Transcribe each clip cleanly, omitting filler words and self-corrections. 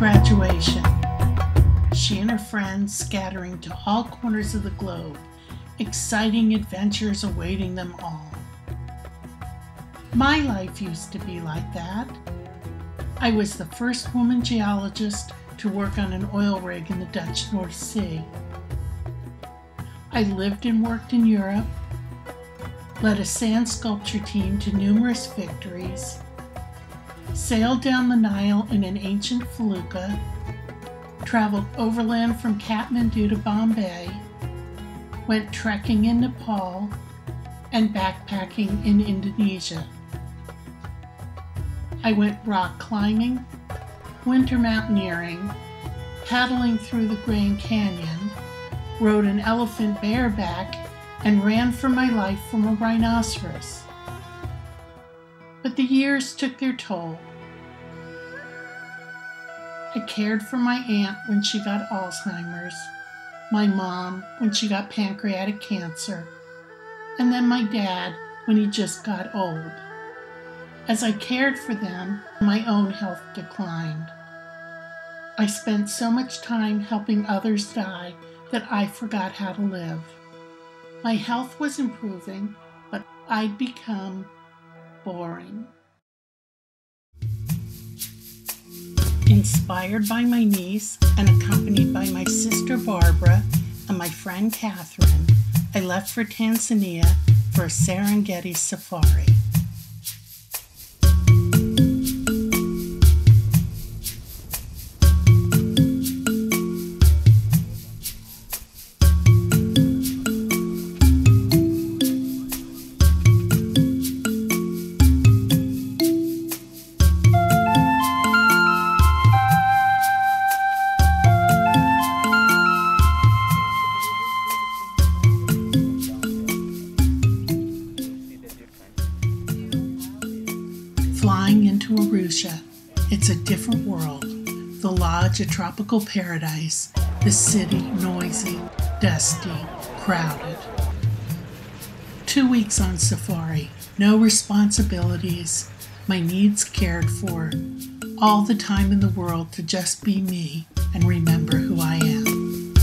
Graduation. She and her friends scattering to all corners of the globe, exciting adventures awaiting them all. My life used to be like that. I was the first woman geologist to work on an oil rig in the Dutch North Sea. I lived and worked in Europe, led a sand sculpture team to numerous victories, sailed down the Nile in an ancient felucca, traveled overland from Kathmandu to Bombay, went trekking in Nepal, and backpacking in Indonesia. I went rock climbing, winter mountaineering, paddling through the Grand Canyon, rode an elephant bareback, and ran for my life from a rhinoceros. But the years took their toll. I cared for my aunt when she got Alzheimer's, my mom when she got pancreatic cancer, and then my dad when he just got old. As I cared for them, my own health declined. I spent so much time helping others die that I forgot how to live. My health was improving, but I'd become boring. Inspired by my niece and accompanied by my sister Barbara and my friend Catherine, I left for Tanzania for a Serengeti safari. Flying into Arusha, it's a different world. The lodge, a tropical paradise. The city, noisy, dusty, crowded. 2 weeks on safari, no responsibilities, my needs cared for, all the time in the world to just be me and remember who I am.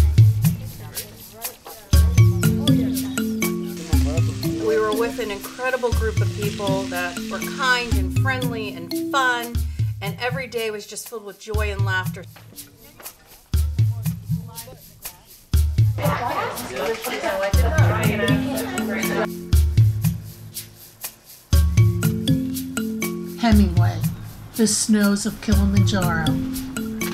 We were with an incredible group of people that were kind and friendly and fun, and every day was just filled with joy and laughter. Hemingway, The Snows of Kilimanjaro.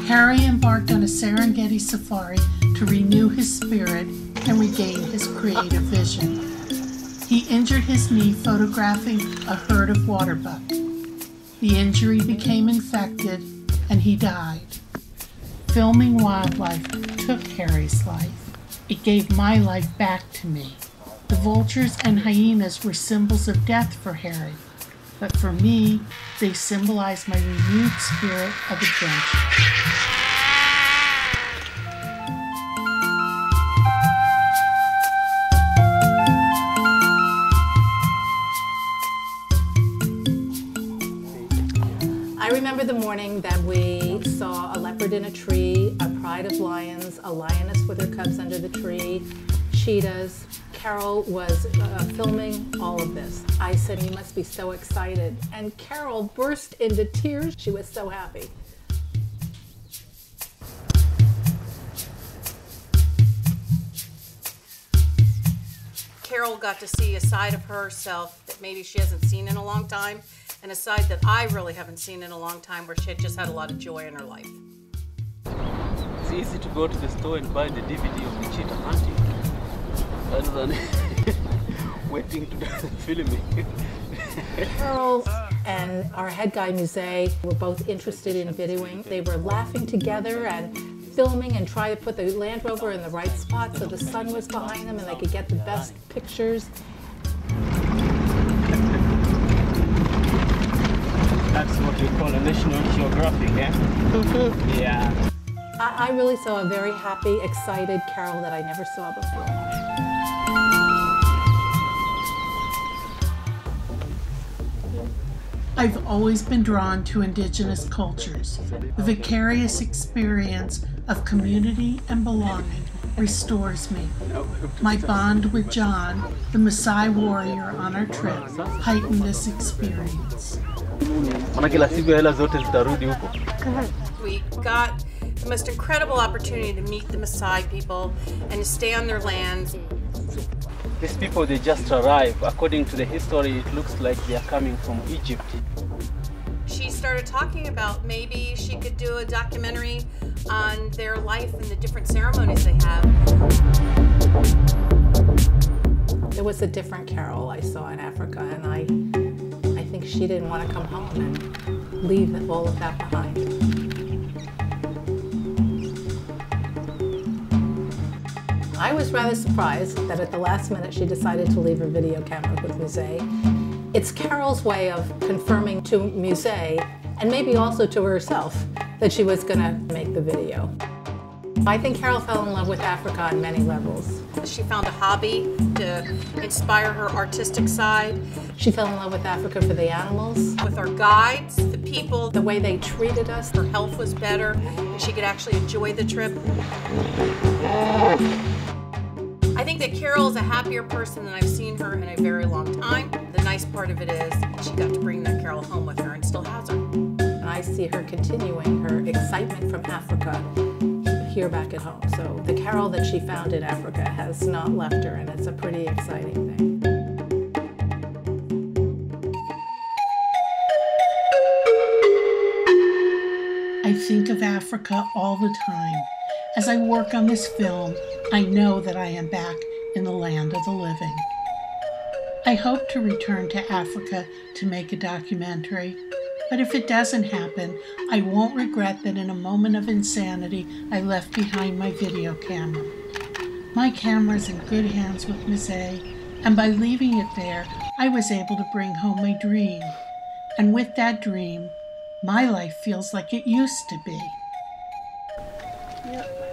Harry embarked on a Serengeti safari to renew his spirit and regain his creative vision. He injured his knee photographing a herd of waterbuck. The injury became infected and he died. Filming wildlife took Harry's life. It gave my life back to me. The vultures and hyenas were symbols of death for Harry, but for me, they symbolized my renewed spirit of adventure. I remember the morning that we saw a leopard in a tree, a pride of lions, a lioness with her cubs under the tree, cheetahs. Carol was filming all of this. I said, "You must be so excited." And Carol burst into tears. She was so happy. Carol got to see a side of herself that maybe she hasn't seen in a long time, and a side that I really haven't seen in a long time, where she had just had a lot of joy in her life. It's easy to go to the store and buy the DVD of the cheetah hunting rather than waiting to do the filming. Carol and our head guy, Musée, were both interested in videoing. They were laughing together and filming and trying to put the Land Rover in the right spot so the sun was behind them and they could get the best pictures. That's what we call a National Geographic, eh? Mm-hmm. Yeah. I really saw a very happy, excited Carol that I never saw before. I've always been drawn to indigenous cultures. The vicarious experience of community and belonging restores me. My bond with John, the Maasai warrior on our trip, heightened this experience. We got the most incredible opportunity to meet the Maasai people and to stay on their lands. These people, they just arrived. According to the history, it looks like they are coming from Egypt. She started talking about maybe she could do a documentary on their life and the different ceremonies they have. There was a different Carol I saw in Africa, and I think she didn't want to come home and leave all of that behind. I was rather surprised that at the last minute she decided to leave her video camera with Musée. It's Carol's way of confirming to Musée, and maybe also to herself, that she was going to make the video. I think Carol fell in love with Africa on many levels. She found a hobby to inspire her artistic side. She fell in love with Africa for the animals. With our guides, the people, The way they treated us. her health was better, and she could actually enjoy the trip. I think that Carol is a happier person than I've seen her in a very long time. The nice part of it is she got to bring that Carol home with her and still has her. And I see her continuing her excitement from Africa here back at home. So the Carol that she found in Africa has not left her, and it's a pretty exciting thing. I think of Africa all the time. As I work on this film, I know that I am back in the land of the living. I hope to return to Africa to make a documentary, but if it doesn't happen, I won't regret that in a moment of insanity, I left behind my video camera. My camera's in good hands with Musée, and by leaving it there, I was able to bring home my dream. And with that dream, my life feels like it used to be. Yep.